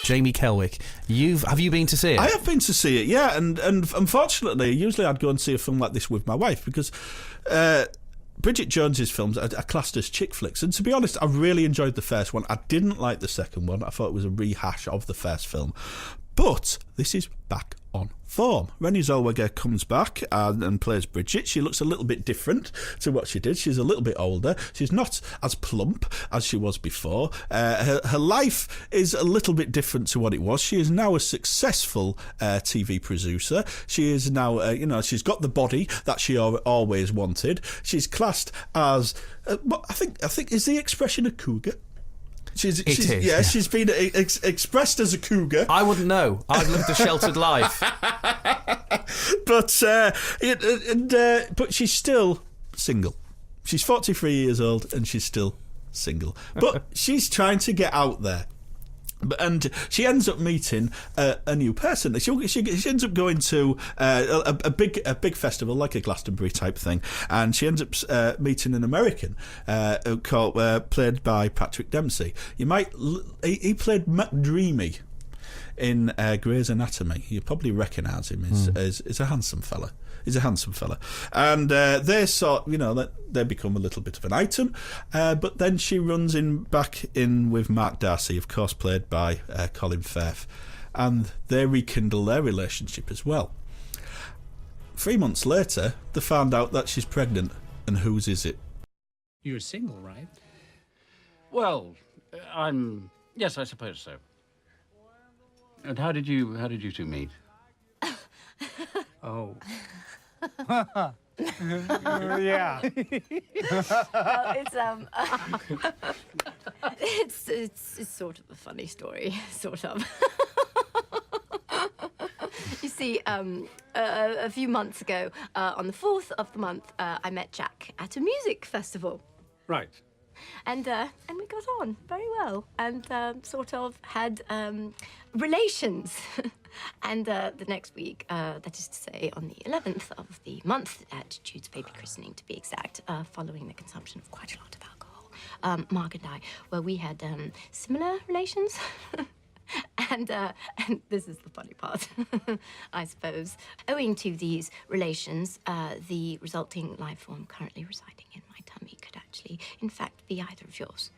Jamie Kelwick. Have you been to see it? I have been to see it, yeah, and unfortunately, usually I'd go and see a film like this with my wife because Bridget Jones's films are classed as chick flicks, and to be honest, I really enjoyed the first one. I didn't like the second one. I thought it was a rehash of the first film. But this is back on form. Renée Zellweger comes back and plays Bridget. She looks a little bit different to what she did. She's a little bit older. She's not as plump as she was before. Her life is a little bit different to what it was. She is now a successful TV producer. She is now, she's got the body that she always wanted. She's classed as, I think is the expression a cougar? She's been expressed as a cougar. I wouldn't know. I've lived a sheltered life. But she's still single. She's 43 years old and she's still single. But she's trying to get out there. And she ends up meeting a new person. She ends up going to a big festival, like a Glastonbury type thing, and she ends up meeting an American played by Patrick Dempsey. He played McDreamy in Grey's Anatomy. You probably recognise him as a handsome fella. He's a handsome fella, and they become a little bit of an item. But then she runs back in with Mark Darcy, of course, played by Colin Firth, and they rekindle their relationship as well. 3 months later, they found out that she's pregnant, and whose is it? You're single, right? Well, yes, I suppose so. And how did you two meet? Oh. Yeah. It's sort of a funny story, sort of. You see, a few months ago, on the 4th of the month, I met Jack at a music festival. Right. And we got on very well and sort of had relations. And the next week, that is to say on the 11th of the month, at Jude's baby christening to be exact, following the consumption of quite a lot of alcohol, Mark and I, well, we had similar relations. And this is the funny part, I suppose. Owing to these relations, the resulting life form currently residing in my tummy could actually, in fact, be either of yours.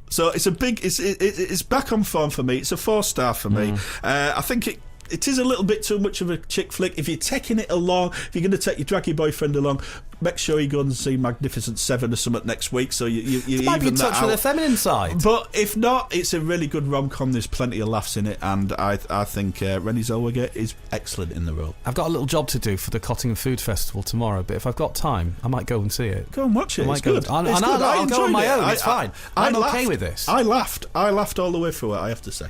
So it's back on form for me. It's a 4-star for me. I think it is a little bit too much of a chick flick. If you're taking it along, if you're going to drag your boyfriend along, make sure you go and see Magnificent Seven or something next week. So you might be in even that touch with out. the feminine side. But if not, it's a really good rom-com. There's plenty of laughs in it, and I think Renée Zellweger is excellent in the role. I've got a little job to do for the Cottingham Food Festival tomorrow, but if I've got time, I might go and see it. Go and watch it. It's good. I'll go on my own. It's fine. I'm okay with this. I laughed all the way through it, I have to say.